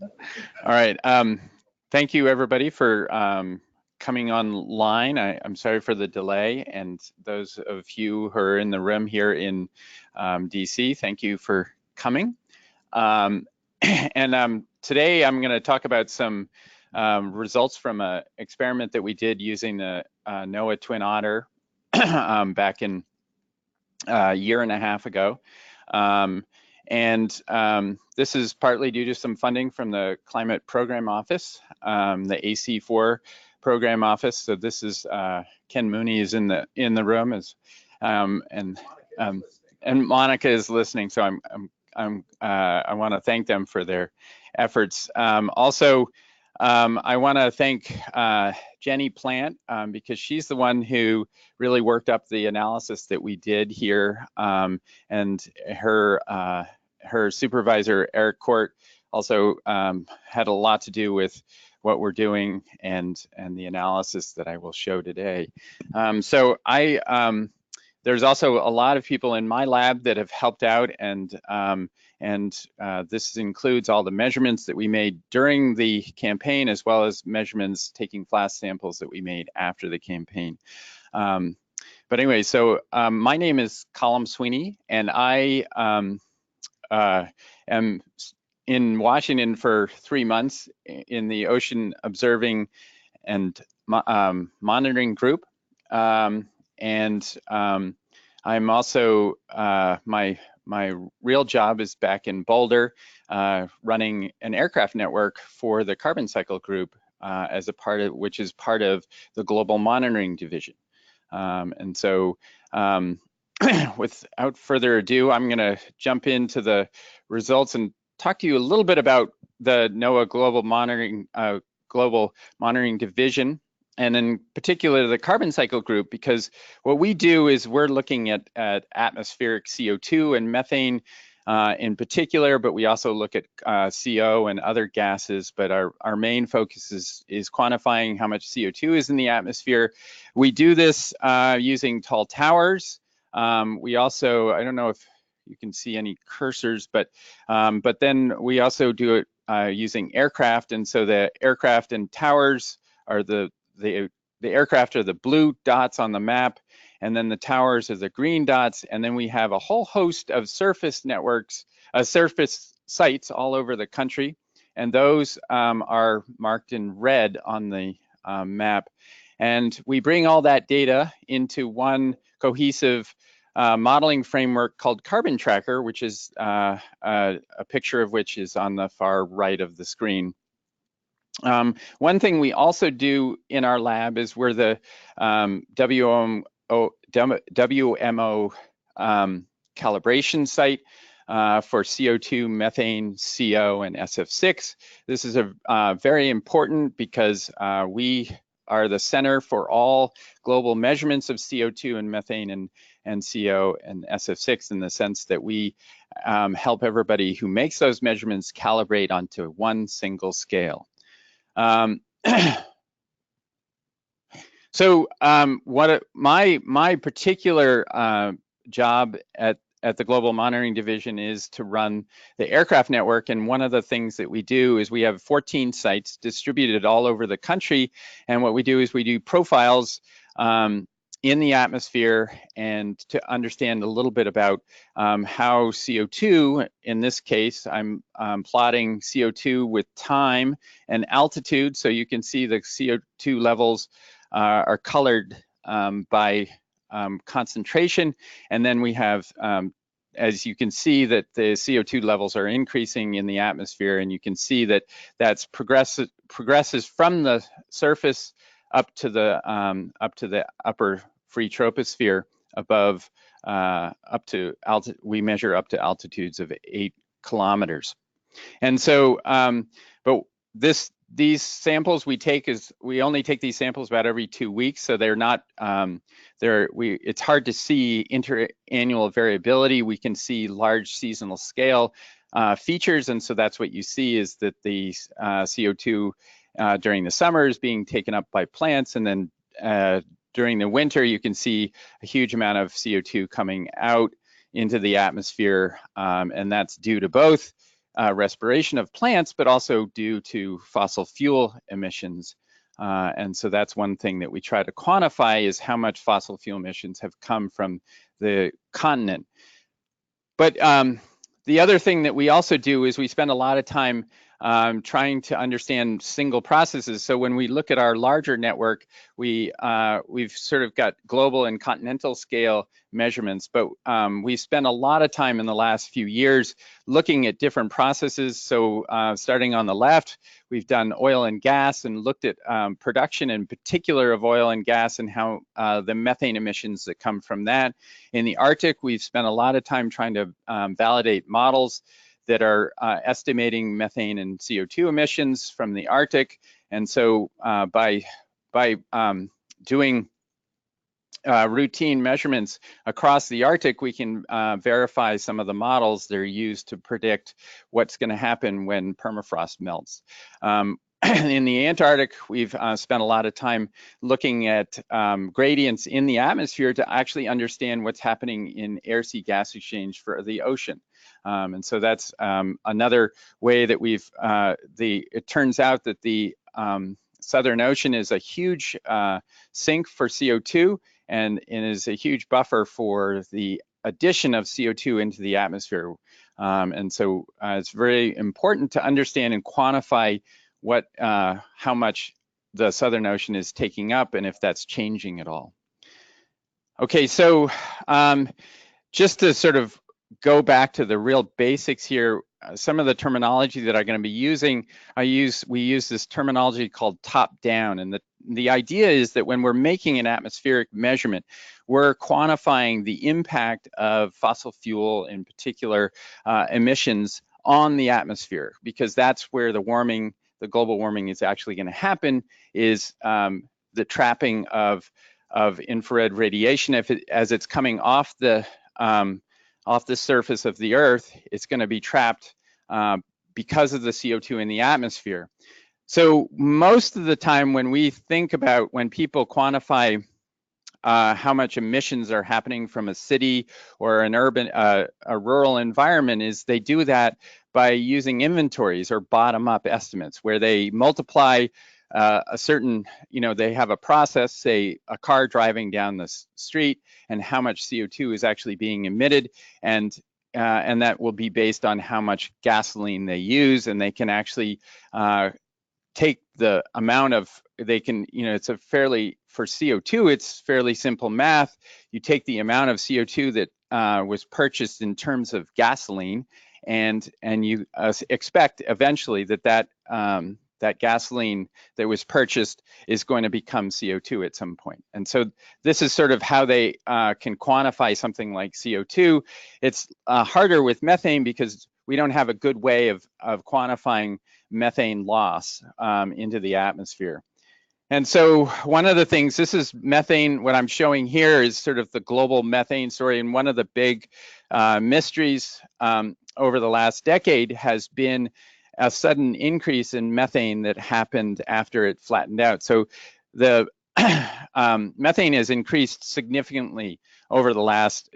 All right. Thank you, everybody, for coming online. I'm sorry for the delay, and those of you who are in the room here in DC, thank you for coming. Today I'm going to talk about some results from an experiment that we did using the NOAA Twin Otter back in a year and a half ago. This is partly due to some funding from the Climate Program Office, the AC4 Program Office. So this is Ken Mooney is in the room, and Monica is listening. So I want to thank them for their efforts. I want to thank Jenny Plant because she's the one who really worked up the analysis that we did here, and her supervisor Eric Court also had a lot to do with what we're doing and the analysis that I will show today. There's also a lot of people in my lab that have helped out, and this includes all the measurements that we made during the campaign, as well as measurements taking flash samples that we made after the campaign. But anyway, so my name is Colm Sweeney, and I am in Washington for 3 months in the Ocean Observing and Monitoring Group. I'm also, my real job is back in Boulder, running an aircraft network for the Carbon Cycle Group, which is part of the Global Monitoring Division. Without further ado, I'm going to jump into the results and talk to you a little bit about the NOAA Global Monitoring Division, and in particular the Carbon Cycle Group, because what we do is we're looking at atmospheric CO2 and methane in particular, but we also look at CO and other gases, but our main focus is quantifying how much CO2 is in the atmosphere. We do this using tall towers. We also, I don't know if you can see any cursors, but then we also do it using aircraft, and so the aircraft and towers are the aircraft are the blue dots on the map, and then the towers are the green dots, and then we have a whole host of surface networks, surface sites all over the country, and those are marked in red on the map. And we bring all that data into one cohesive modeling framework called Carbon Tracker, which is a picture of which is on the far right of the screen. One thing we also do in our lab is we're the WMO calibration site for CO2, methane, CO, and SF6. This is very important because we are the center for all global measurements of CO2 and methane and CO and SF6, in the sense that we help everybody who makes those measurements calibrate onto one single scale. What my particular job at the Global Monitoring Division is to run the aircraft network, and one of the things that we do is we have 14 sites distributed all over the country, and what we do is we do profiles in the atmosphere and to understand a little bit about how CO2, in this case, I'm plotting CO2 with time and altitude, so you can see the CO2 levels are colored by concentration, and then we have, as you can see, that the CO2 levels are increasing in the atmosphere, and you can see that that's progresses from the surface up to the upper free troposphere above we measure up to altitudes of 8 kilometers. And so, but these samples we only take these samples about every 2 weeks, so they're not it's hard to see interannual variability. We can see large seasonal scale features, and so that's what you see, is that the CO2 during the summer is being taken up by plants, and then during the winter you can see a huge amount of CO2 coming out into the atmosphere, and that's due to both respiration of plants, but also due to fossil fuel emissions. And so that's one thing that we try to quantify, is how much fossil fuel emissions have come from the continent. But the other thing that we also do is we spend a lot of time trying to understand single processes. So when we look at our larger network, we've sort of got global and continental scale measurements, but we spent a lot of time in the last few years looking at different processes. So starting on the left, we've done oil and gas and looked at production in particular of oil and gas and how the methane emissions that come from that. In the Arctic, we've spent a lot of time trying to validate models that are estimating methane and CO2 emissions from the Arctic. And so by doing routine measurements across the Arctic, we can verify some of the models that are used to predict what's going to happen when permafrost melts. In the Antarctic, we've spent a lot of time looking at gradients in the atmosphere to actually understand what's happening in air-sea gas exchange for the ocean. And so that's another way that it turns out that the Southern Ocean is a huge sink for CO2 and is a huge buffer for the addition of CO2 into the atmosphere. And so it's very important to understand and quantify how much the Southern Ocean is taking up and if that's changing at all. Okay, so just to sort of go back to the real basics here, some of the terminology that I'm going to be using, we use this terminology called top-down, and the idea is that when we're making an atmospheric measurement, we're quantifying the impact of fossil fuel, in particular emissions, on the atmosphere, because that's where the global warming is actually going to happen, is the trapping of infrared radiation. As it's coming off the surface of the Earth, it's going to be trapped because of the CO2 in the atmosphere. So most of the time when people quantify how much emissions are happening from a city or an urban, a rural environment, is they do that by using inventories or bottom-up estimates, where they multiply a certain, they have a process, say a car driving down the street, and how much CO2 is actually being emitted, and that will be based on how much gasoline they use, and they can actually take the amount of, for CO2, it's fairly simple math. You take the amount of CO2 that was purchased in terms of gasoline, and you expect eventually that gasoline that was purchased is going to become CO2 at some point. And so this is sort of how they can quantify something like CO2. It's harder with methane because we don't have a good way of quantifying methane loss into the atmosphere. And so one of the things, this is methane, what I'm showing here is sort of the global methane story. And one of the big mysteries over the last decade has been a sudden increase in methane that happened after it flattened out. So the methane has increased significantly over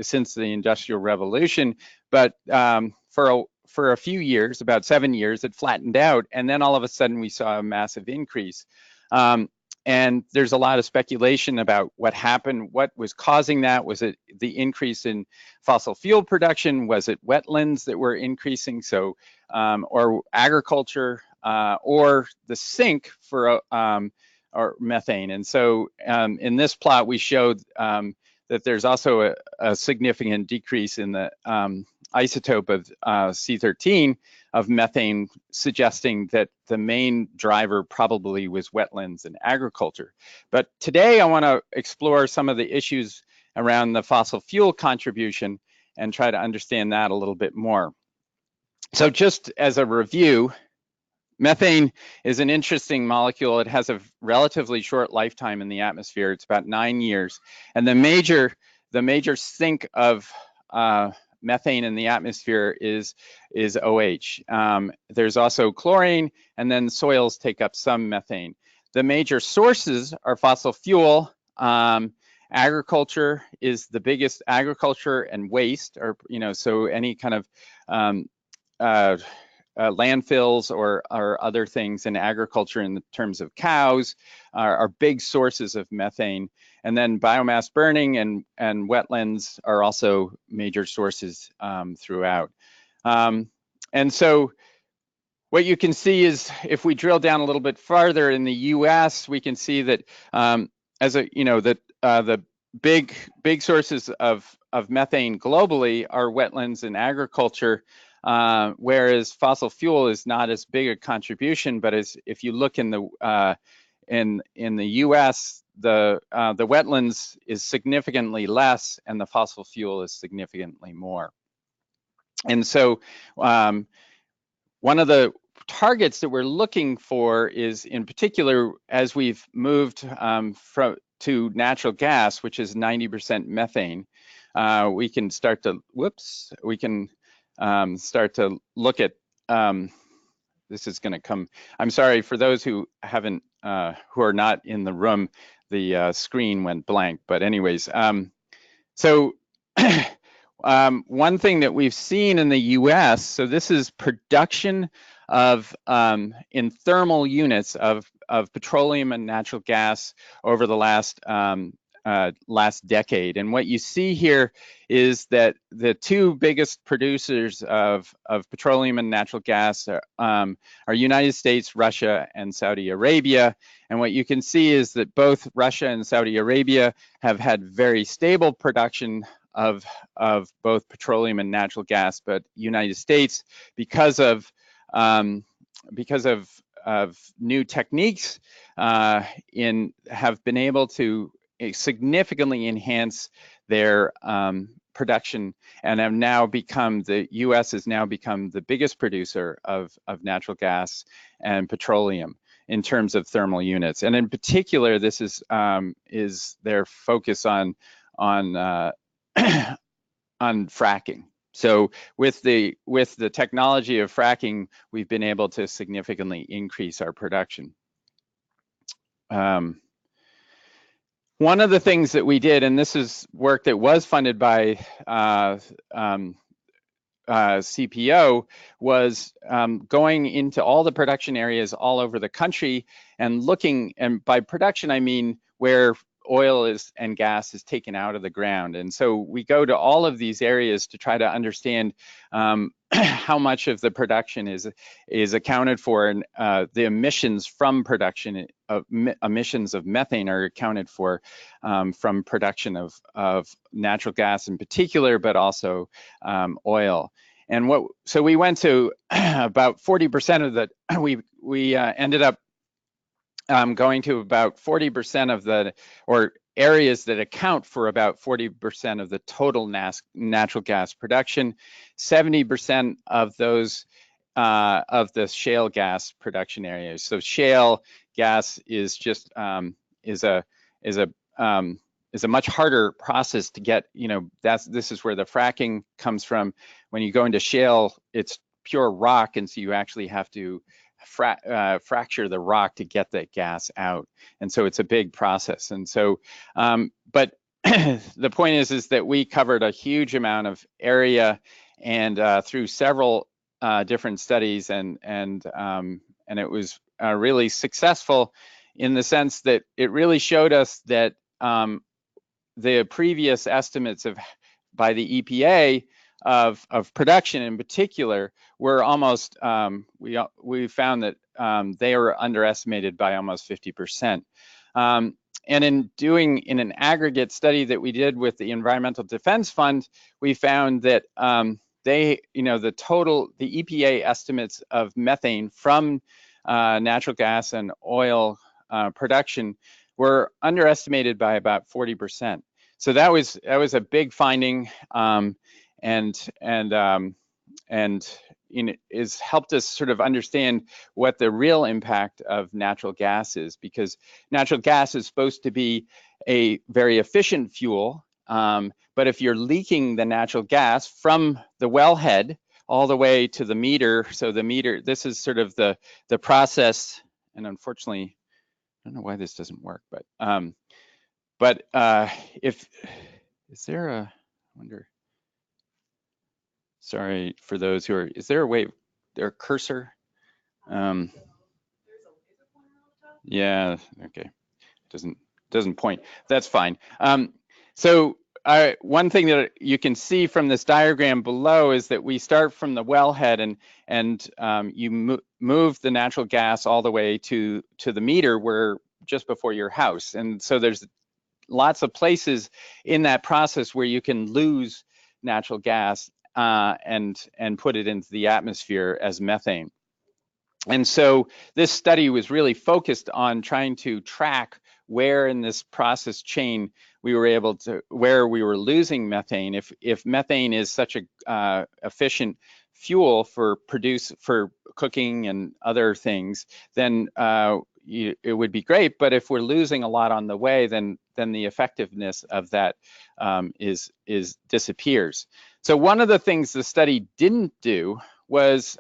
since the Industrial Revolution, but for a few years, about 7 years, it flattened out, and then all of a sudden we saw a massive increase. And there's a lot of speculation about what happened, what was causing that. Was it the increase in fossil fuel production? Was it wetlands that were increasing? So, or agriculture, or the sink for or methane. And so in this plot, we showed that there's also a significant decrease in the isotope of C13 of methane, suggesting that the main driver probably was wetlands and agriculture. But today I want to explore some of the issues around the fossil fuel contribution and try to understand that a little bit more. So just as a review, methane is an interesting molecule. It has a relatively short lifetime in the atmosphere. It's about 9 years. And the major sink of methane in the atmosphere is OH. There's also chlorine, and then soils take up some methane. The major sources are fossil fuel. Agriculture is the biggest. Agriculture and waste, or so any kind of landfills or other things in agriculture in terms of cows are big sources of methane. And then biomass burning and wetlands are also major sources throughout. And so what you can see is, if we drill down a little bit farther in the U.S., we can see that the big sources of methane globally are wetlands and agriculture, whereas fossil fuel is not as big a contribution. But if you look in the U.S., the wetlands is significantly less, and the fossil fuel is significantly more. And so one of the targets that we're looking for is, in particular, as we've moved to natural gas, which is 90% methane, we can start to start to look at this is going to come. I'm sorry for those who haven't who are not in the room. The screen went blank, but anyways, so one thing that we've seen in the U.S., so this is production of in thermal units of petroleum and natural gas over the last decade. And what you see here is that the two biggest producers of petroleum and natural gas are United States, Russia, and Saudi Arabia. And what you can see is that both Russia and Saudi Arabia have had very stable production of both petroleum and natural gas, but United States, because of new techniques, have been able to significantly enhance their production, and have now become, the U.S. has now become the biggest producer of natural gas and petroleum in terms of thermal units. And in particular, this is their focus on fracking. So with the technology of fracking, we've been able to significantly increase our production. One of the things that we did, and this is work that was funded by CPO, was going into all the production areas all over the country and looking, and by production I mean where oil and gas is taken out of the ground. And so we go to all of these areas to try to understand how much of the production is accounted for, and the emissions from production, emissions of methane are accounted for from production of natural gas in particular, but also oil. And so we went to about 40% of the, we ended up going to about 40% of the, or areas that account for about 40% of the total natural gas production, 70% of those of the shale gas production areas. So shale gas is just is a much harder process to get. This is where the fracking comes from. When you go into shale, it's pure rock, and so you actually have to fracture the rock to get that gas out, and so it's a big process. And so, but the point is that we covered a huge amount of area, and through several different studies, and it was really successful in the sense that it really showed us that the previous estimates by the EPA of production in particular were almost, we found that they were underestimated by almost 50%. And in an aggregate study that we did with the Environmental Defense Fund, we found that the EPA estimates of methane from natural gas and oil production were underestimated by about 40%. So that was a big finding, and it's helped us sort of understand what the real impact of natural gas is, because natural gas is supposed to be a very efficient fuel, but if you're leaking the natural gas from the wellhead all the way to the meter, so the meter, this is sort of the process, and unfortunately, I don't know why this doesn't work, but if, is there a, I wonder, sorry for those who are, is there a way, their cursor? Yeah, okay. Doesn't point. That's fine. So one thing that you can see from this diagram below is that we start from the wellhead and you move the natural gas all the way to the meter where just before your house. And so there's lots of places in that process where you can lose natural gas and put it into the atmosphere as methane. And so this study was really focused on trying to track where in this process chain we were able to, where we were losing methane. If methane is such a efficient fuel for cooking and other things, then it would be great. But if we're losing a lot on the way, then the effectiveness of that disappears. So one of the things the study didn't do was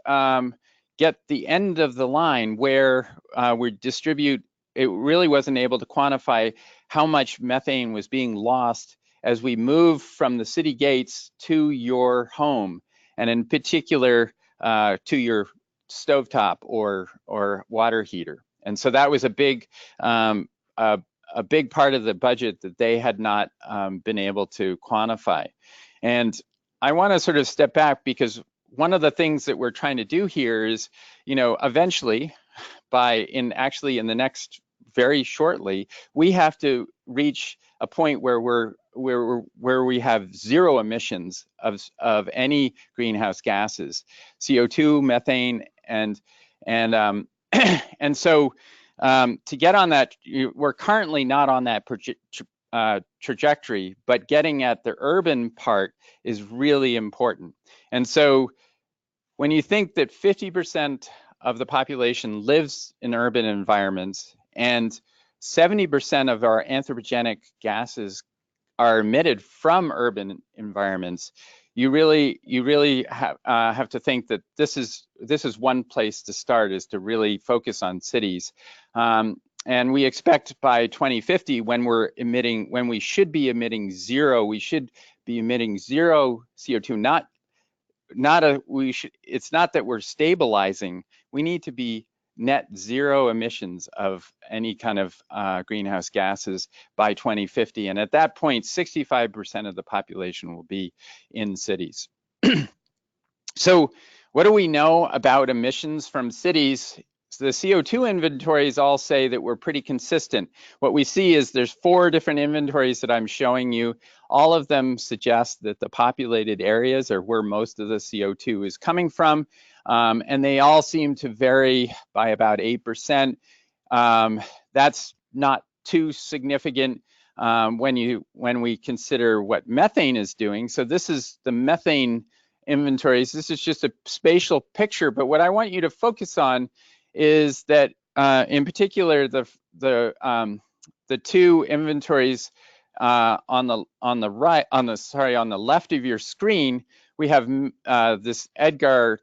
get the end of the line where we distribute. It really wasn't able to quantify how much methane was being lost as we move from the city gates to your home, and in particular to your stovetop or water heater. And so that was a big part of the budget that they had not been able to quantify. And I want to sort of step back, because one of the things that we're trying to do here is, eventually, in the next very shortly, we have to reach a point where we have zero emissions of any greenhouse gases, CO2, methane, and so to get on that, we're currently not on that trajectory, but getting at the urban part is really important. And so when you think that 50% of the population lives in urban environments and 70% of our anthropogenic gases are emitted from urban environments, you really have to think that this is one place to start, is to really focus on cities. And we expect by 2050, when we should be emitting zero, we should be emitting zero CO2. It's not that we're stabilizing. We need to be net zero emissions of any kind of greenhouse gases by 2050. And at that point, 65% of the population will be in cities. So what do we know about emissions from cities? So the CO2 inventories all say that we're pretty consistent. What we see is there's 4 different inventories that I'm showing you. All of them suggest that the populated areas are where most of the CO2 is coming from, and they all seem to vary by about 8%. That's not too significant when we consider what methane is doing. So this is the methane inventories. This is just a spatial picture, but what I want you to focus on is that in particular the 2 inventories on the left of your screen, we have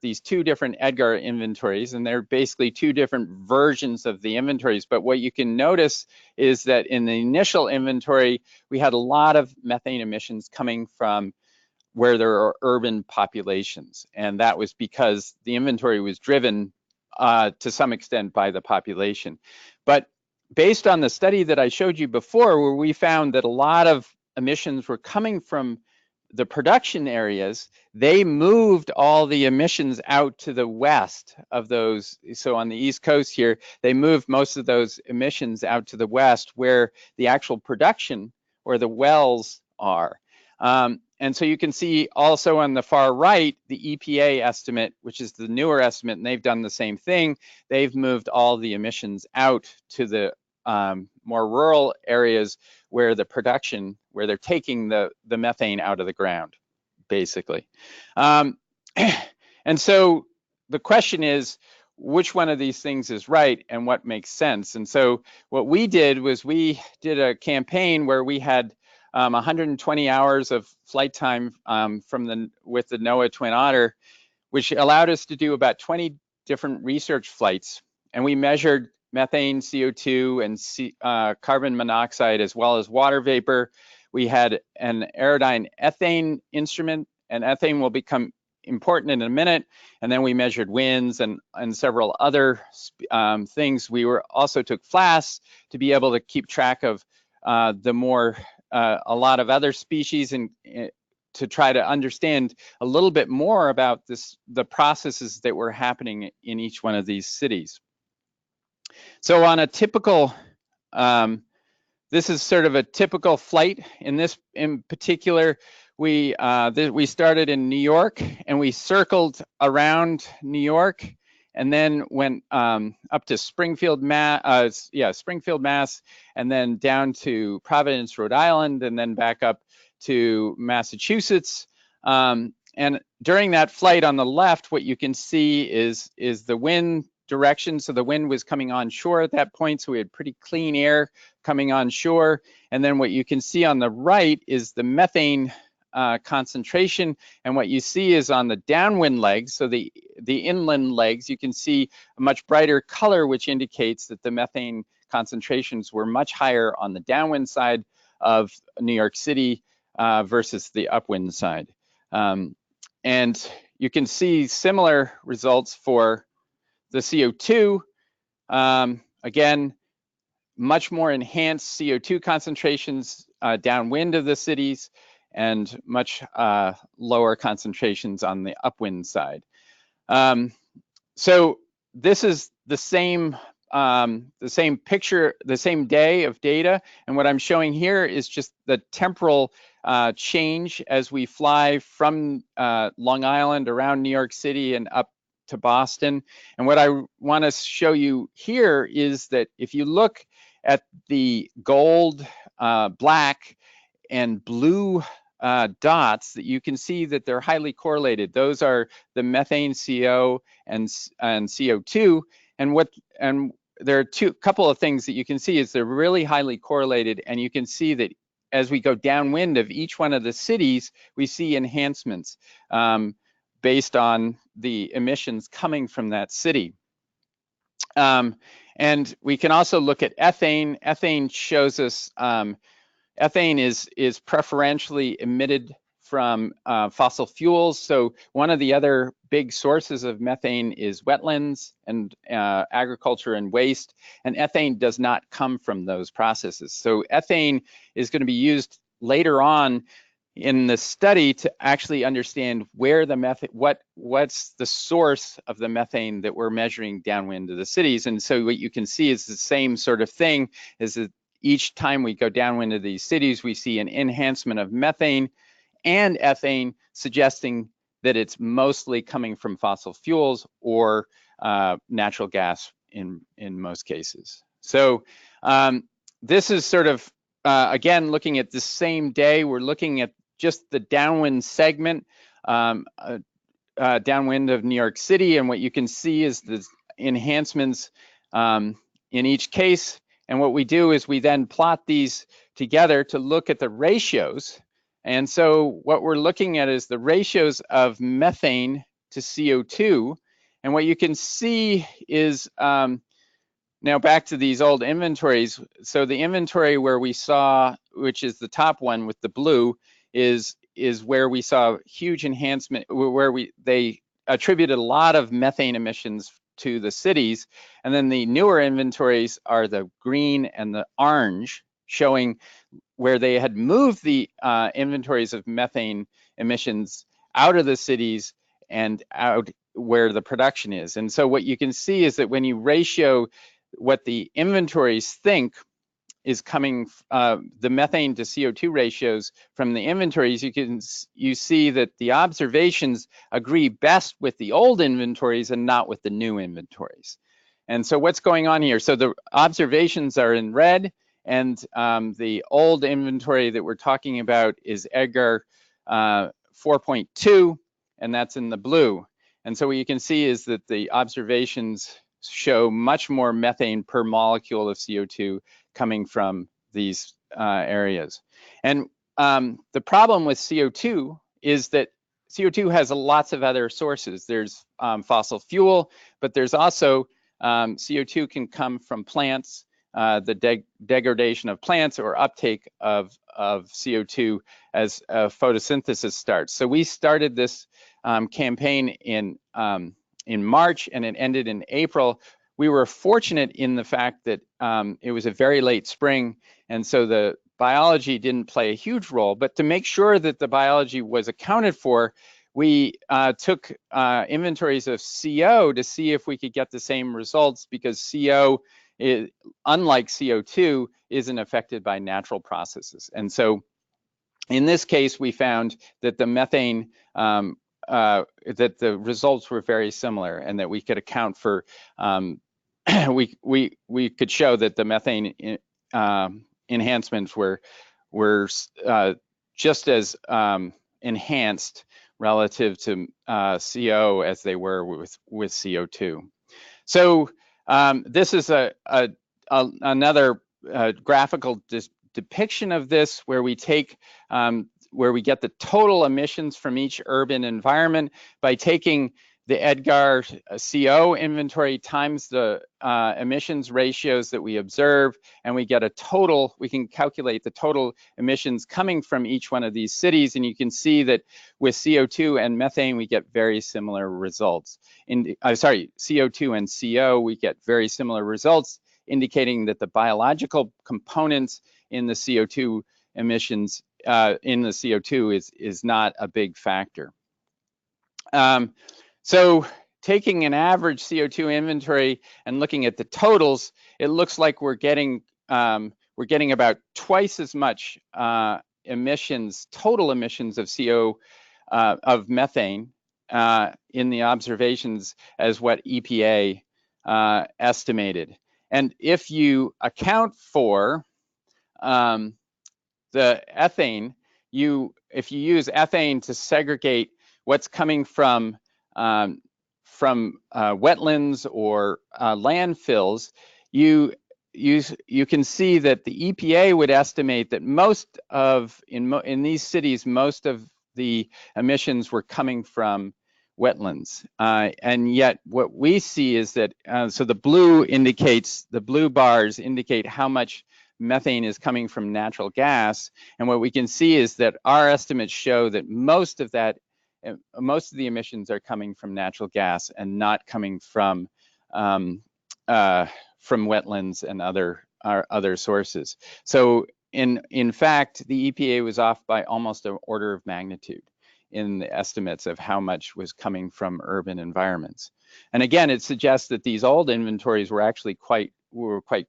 these 2 different EDGAR inventories, and they're basically 2 different versions of the inventories. But what you can notice is that in the initial inventory, we had a lot of methane emissions coming from where there are urban populations, and that was because the inventory was driven to some extent by the population. But based on the study that I showed you before, where we found that a lot of emissions were coming from the production areas, they moved all the emissions out to the west of those. So on the East Coast here, they moved most of those emissions out to the west, where the actual production or the wells are. And so you can see also on the far right, the EPA estimate, which is the newer estimate, and they've done the same thing. They've moved all the emissions out to the more rural areas where they're taking the methane out of the ground, basically. And so the question is, which one of these things is right and what makes sense? And so what we did was we did a campaign where we had 120 hours of flight time with the NOAA Twin Otter, which allowed us to do about 20 different research flights. And we measured methane, CO2, and carbon monoxide, as well as water vapor. We had an Aerodyne ethane instrument, and ethane will become important in a minute. And then we measured winds and several other things. We also took flasks to be able to keep track of a lot of other species and to try to understand a little bit more about the processes that were happening in each one of these cities. So on a typical, this is sort of a typical flight. In particular, we started in New York and we circled around New York and then went up to Springfield, Mass, and then down to Providence, Rhode Island, and then back up to Massachusetts. And during that flight on the left, what you can see is the wind direction. So the wind was coming on shore at that point, so we had pretty clean air coming on shore. And then what you can see on the right is the methane concentration. And what you see is on the downwind legs, so the inland legs, you can see a much brighter color, which indicates that the methane concentrations were much higher on the downwind side of New York City versus the upwind side. And you can see similar results for the CO2. Again, much more enhanced CO2 concentrations downwind of the cities and much lower concentrations on the upwind side. So this is the same picture, the same day of data. And what I'm showing here is just the temporal change as we fly from Long Island around New York City and up to Boston. And what I want to show you here is that if you look at the gold, black, and blue dots, that you can see that they're highly correlated. Those are the methane, CO, and CO2. And there are couple of things that you can see is they're really highly correlated, and you can see that as we go downwind of each one of the cities, we see enhancements based on the emissions coming from that city. And we can also look at ethane. Ethane shows us, ethane is preferentially emitted from fossil fuels. So one of the other big sources of methane is wetlands and agriculture and waste, and ethane does not come from those processes. So ethane is going to be used later on in the study to actually understand where the methane, what's the source of the methane that we're measuring downwind of the cities. And so what you can see is the same sort of thing, is that each time we go downwind of these cities, we see an enhancement of methane and ethane, suggesting that it's mostly coming from fossil fuels or natural gas in most cases. So this is sort of, again, looking at the same day, we're looking at just the downwind segment, downwind of New York City, and what you can see is the enhancements in each case. And what we do is we then plot these together to look at the ratios. And so what we're looking at is the ratios of methane to CO2. And what you can see is, now back to these old inventories. So the inventory where we saw, which is the top one with the blue, is where we saw huge enhancement, where they attributed a lot of methane emissions to the cities. And then the newer inventories are the green and the orange, showing where they had moved the inventories of methane emissions out of the cities and out where the production is. And so what you can see is that when you ratio what the inventories think is coming, the methane to CO2 ratios from the inventories, you see that the observations agree best with the old inventories and not with the new inventories. And so what's going on here? So the observations are in red, and the old inventory that we're talking about is Edgar 4.2, and that's in the blue. And so what you can see is that the observations show much more methane per molecule of CO2 coming from these areas. And the problem with CO2 is that CO2 has lots of other sources. There's fossil fuel, but there's also CO2 can come from plants, the degradation of plants or uptake of CO2 as photosynthesis starts. So we started this campaign in March and it ended in April, we were fortunate in the fact that it was a very late spring, and so the biology didn't play a huge role. But to make sure that the biology was accounted for, we took inventories of CO to see if we could get the same results, because CO, unlike CO2, isn't affected by natural processes. And so in this case, we found that the methane, that the results were very similar, and that we could account for, we could show that the methane enhancements were just as enhanced relative to CO as they were with CO2. So this is another graphical depiction of this, where we take where we get the total emissions from each urban environment by taking the EDGAR CO inventory times the emissions ratios that we observe, and we get a total. We can calculate the total emissions coming from each one of these cities, and you can see that with CO2 and methane we get very similar results. CO2 and CO, we get very similar results, indicating that the biological components in the CO2 emissions in the CO2 is not a big factor. So taking an average CO2 inventory and looking at the totals, it looks like we're getting about twice as much emissions, total emissions of CO of methane in the observations as what EPA estimated. And if you account for the ethane, if you use ethane to segregate what's coming from wetlands or landfills, you can see that the EPA would estimate that in these cities, most of the emissions were coming from wetlands, and yet what we see is that so the blue bars indicate how much methane is coming from natural gas, and what we can see is that our estimates show that most of the emissions are coming from natural gas and not coming from wetlands and other sources. So in fact, the EPA was off by almost an order of magnitude in the estimates of how much was coming from urban environments. And again, it suggests that these old inventories were actually quite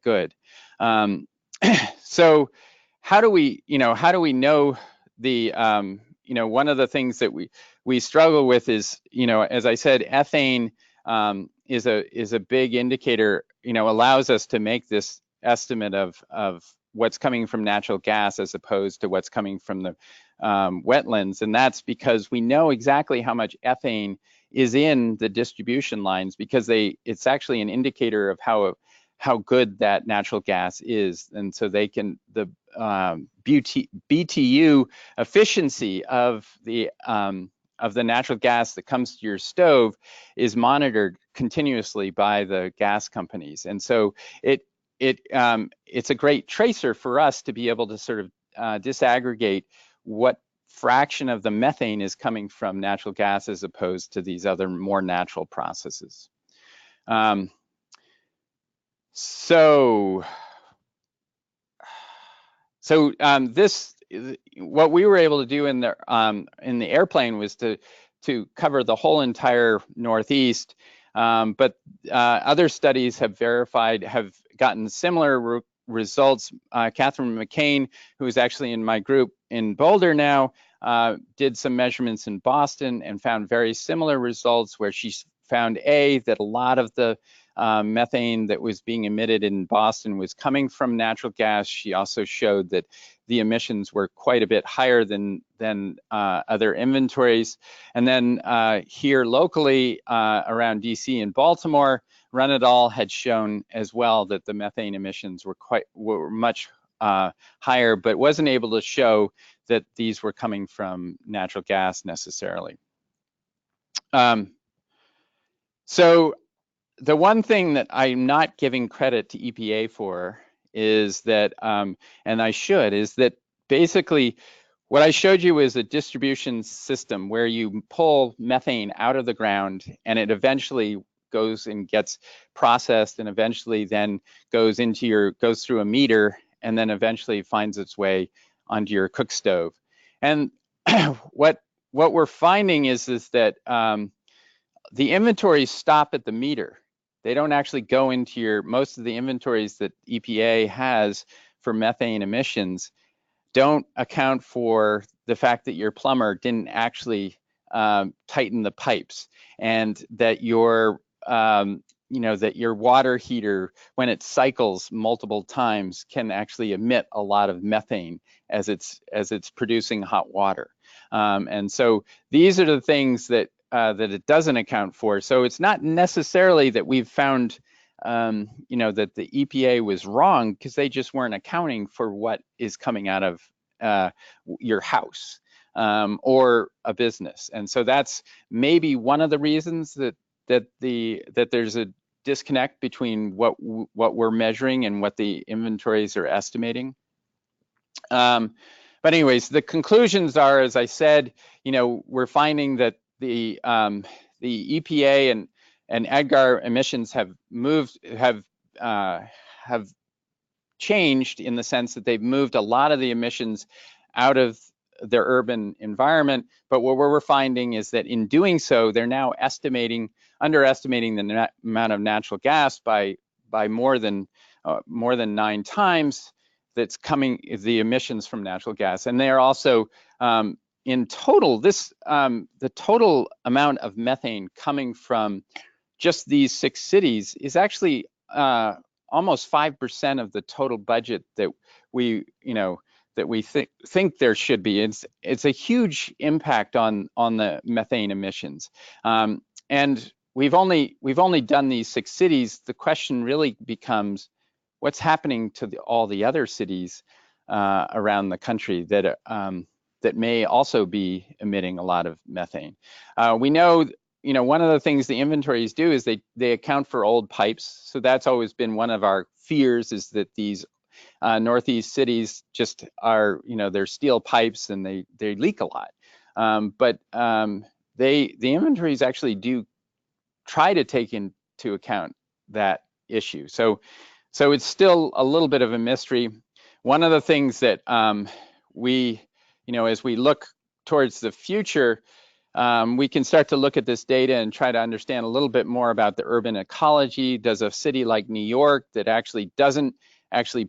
good. So how do we know the one of the things that we struggle with is, as I said, ethane is a big indicator, allows us to make this estimate of what's coming from natural gas as opposed to what's coming from the wetlands. And that's because we know exactly how much ethane is in the distribution lines, because it's actually an indicator of how good that natural gas is. And so the BTU efficiency of the natural gas that comes to your stove is monitored continuously by the gas companies. And so it's a great tracer for us to be able to sort of disaggregate what fraction of the methane is coming from natural gas as opposed to these other more natural processes. What we were able to do in the airplane was to cover the whole entire Northeast, but other studies have gotten similar results. Catherine McCain, who is actually in my group in Boulder now, did some measurements in Boston and found very similar results, where she found that a lot of the methane that was being emitted in Boston was coming from natural gas. She also showed that the emissions were quite a bit higher than other inventories. And then here locally around DC and Baltimore, Run et al. Had shown as well that the methane emissions were much higher, but wasn't able to show that these were coming from natural gas necessarily. So the one thing that I'm not giving credit to EPA for is that, and I should, is that basically what I showed you is a distribution system where you pull methane out of the ground and it eventually goes and gets processed and eventually then goes through a meter and then eventually finds its way onto your cook stove. And what we're finding is that the inventories stop at the meter. They don't actually go into most of the inventories that EPA has for methane emissions don't account for the fact that your plumber didn't actually tighten the pipes, and that your that your water heater, when it cycles multiple times, can actually emit a lot of methane as it's producing hot water. And so these are the things that it doesn't account for. So it's not necessarily that we've found that the EPA was wrong, because they just weren't accounting for what is coming out of your house or a business. And so that's maybe one of the reasons that there's a disconnect between what we're measuring and what the inventories are estimating. But anyways, the conclusions are, as I said, we're finding that the EPA and EDGAR emissions have changed, in the sense that they've moved a lot of the emissions out of their urban environment. But what we're finding is that in doing so, they're now underestimating the amount of natural gas by more than 9 times that's coming, the emissions from natural gas. And they are also in total, the total amount of methane coming from just these 6 cities is actually almost 5% of the total budget that we think there should be. It's a huge impact on the methane emissions. And we've only done these 6 cities. The question really becomes, what's happening to all the other cities around the country that may also be emitting a lot of methane? We know, one of the things the inventories do is they account for old pipes. So that's always been one of our fears, is that these Northeast cities just are, they're steel pipes and they leak a lot. But the inventories actually do try to take into account that issue. So it's still a little bit of a mystery. One of the things that we, as we look towards the future, we can start to look at this data and try to understand a little bit more about the urban ecology. Does a city like New York, that actually doesn't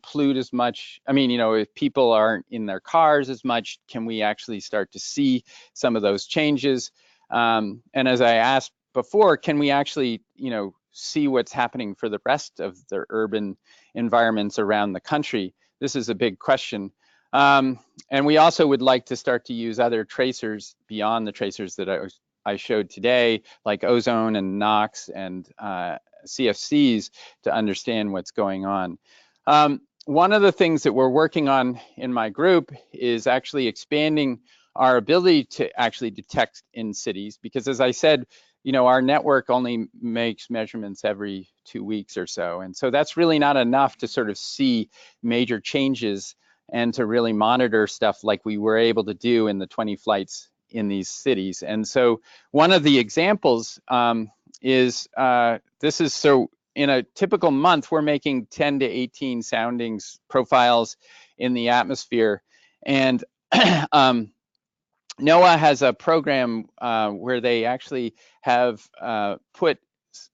pollute as much, if people aren't in their cars as much, can we actually start to see some of those changes? And as I asked before, can we actually, see what's happening for the rest of the urban environments around the country? This is a big question. And we also would like to start to use other tracers beyond the tracers that I showed today, like ozone and NOx and CFCs, to understand what's going on. One of the things that we're working on in my group is actually expanding our ability to actually detect in cities, because as I said, our network only makes measurements every 2 weeks or so. And so that's really not enough to sort of see major changes and to really monitor stuff like we were able to do in the 20 flights in these cities. And so one of the examples is so in a typical month, we're making 10 to 18 soundings profiles in the atmosphere. And NOAA has a program where they actually have put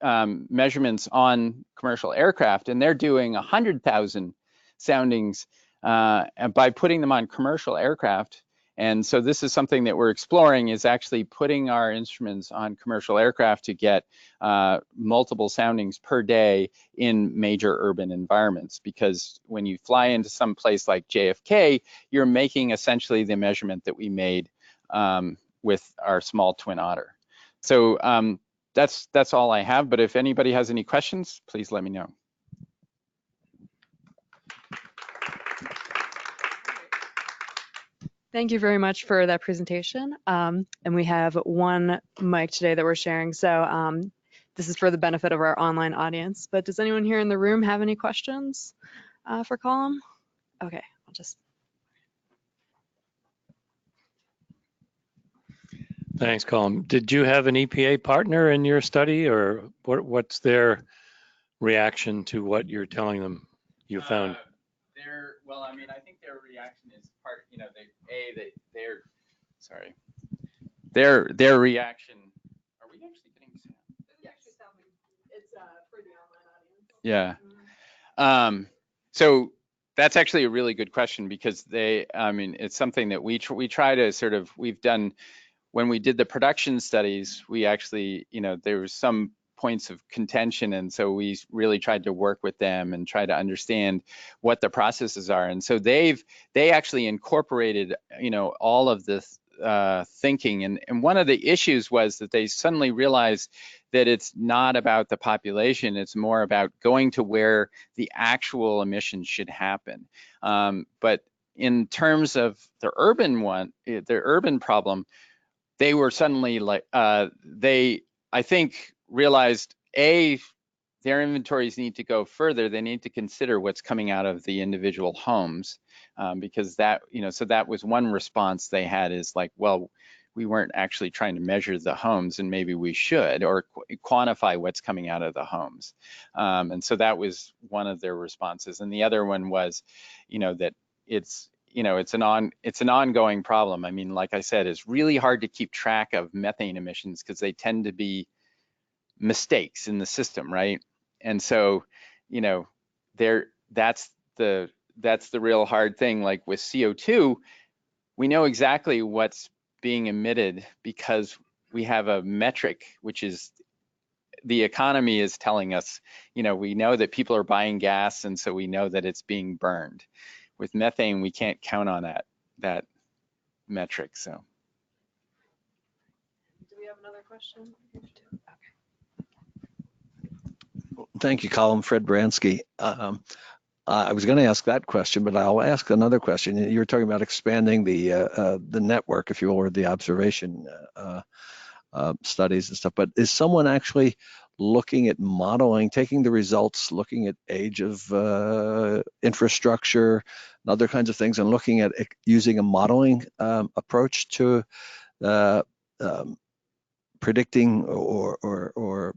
measurements on commercial aircraft, and they're doing 100,000 soundings by putting them on commercial aircraft. And so this is something that we're exploring, is actually putting our instruments on commercial aircraft to get multiple soundings per day in major urban environments. Because when you fly into some place like JFK, you're making essentially the measurement that we made with our small twin otter. So that's all I have, but if anybody has any questions, please let me know. Thank you very much for that presentation. And we have one mic today that we're sharing. So this is for the benefit of our online audience, but does anyone here in the room have any questions for Colm? Okay, I'll just. Thanks, Colin. Did you have an EPA partner in your study, or what's their reaction to what you're telling them you found? Well, I mean, I think their reaction is part, you know, sorry, their reaction. Are we actually getting sound? It's for the online audience. Yeah. So that's actually a really good question because I mean, it's something that we try to sort of, we've done, when we did the production studies, we actually, you know, there was some points of contention, and so we really tried to work with them and try to understand what the processes are. And so they actually incorporated, you know, all of this thinking. And one of the issues was that they suddenly realized that it's not about the population, it's more about going to where the actual emissions should happen. But in terms of the urban problem, they were suddenly like, they, I think, realized, their inventories need to go further. They need to consider what's coming out of the individual homes, because that, you know, so that was one response they had, is like, well, we weren't actually trying to measure the homes, and maybe we should, or quantify what's coming out of the homes. And so that was one of their responses. And the other one was, you know, that it's, you know, it's an ongoing problem. I mean, like I said, it's really hard to keep track of methane emissions because they tend to be mistakes in the system, right? And so, you know, that's the real hard thing. Like with CO2, we know exactly what's being emitted because we have a metric, which is the economy is telling us, you know, we know that people are buying gas, and so we know that it's being burned. With methane, we can't count on that metric. So. Do we have another question? Thank you, Colin. Fred Bransky. I was going to ask that question, but I'll ask another question. You were talking about expanding the network, if you will, or the observation studies and stuff. But is someone actually looking at modeling, taking the results, looking at age of infrastructure and other kinds of things, and looking at using a modeling approach to predicting or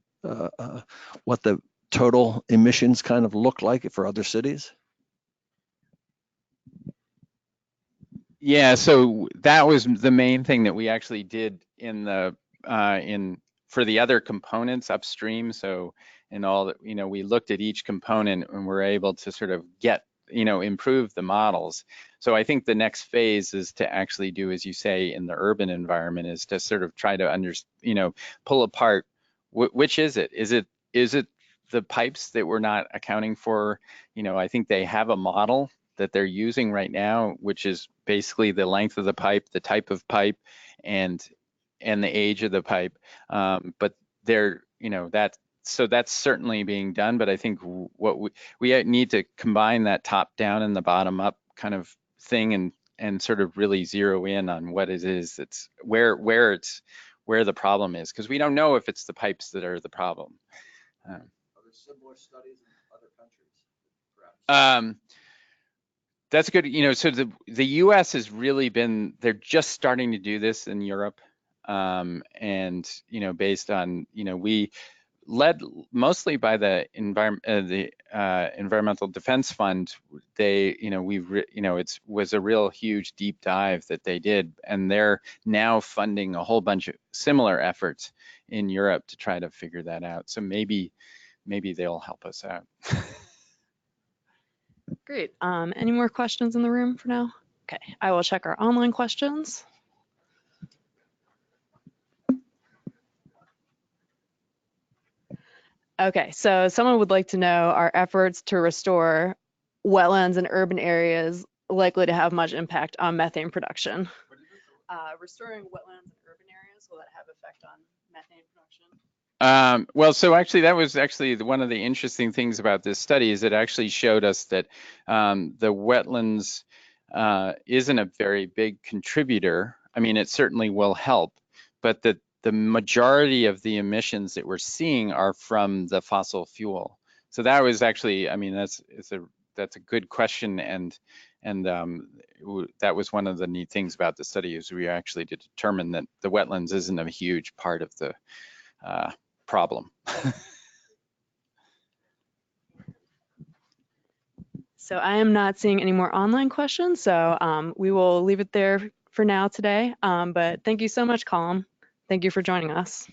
what the total emissions kind of look like for other cities? Yeah, so that was the main thing that we actually did in the for the other components upstream. So in all that, you know, we looked at each component and we're able to sort of get, you know, improve the models. So I think the next phase is to actually do, as you say, in the urban environment, is to sort of try to you know, pull apart which is it? Is it the pipes that we're not accounting for? You know, I think they have a model that they're using right now, which is basically the length of the pipe, the type of pipe, and the age of the pipe. But they're, you know, so that's certainly being done. But I think what we need to combine that top down and the bottom up kind of thing, and sort of really zero in on what it is that's where the problem is, because we don't know if it's the pipes that are the problem. Are there similar studies in other countries, perhaps? That's good. You know, so the U.S. has really been, they're just starting to do this in Europe. And, you know, based on, you know, we led mostly by the Environmental Defense Fund. They, you know, it was a real huge deep dive that they did, and they're now funding a whole bunch of similar efforts in Europe to try to figure that out. So maybe they'll help us out. Great. Any more questions in the room for now? Okay, I will check our online questions. Okay, so someone would like to know, are efforts to restore wetlands in urban areas likely to have much impact on methane production? Restoring wetlands in urban areas, will that have effect on methane production? Well, so actually that was actually one of the interesting things about this study, is it actually showed us that the wetlands isn't a very big contributor. I mean, it certainly will help, but that the majority of the emissions that we're seeing are from the fossil fuel. So that was actually, I mean, that's a good question, and And that was one of the neat things about the study, is we actually did determine that the wetlands isn't a huge part of the problem. So I am not seeing any more online questions, so we will leave it there for now today. But thank you so much, Colin. Thank you for joining us.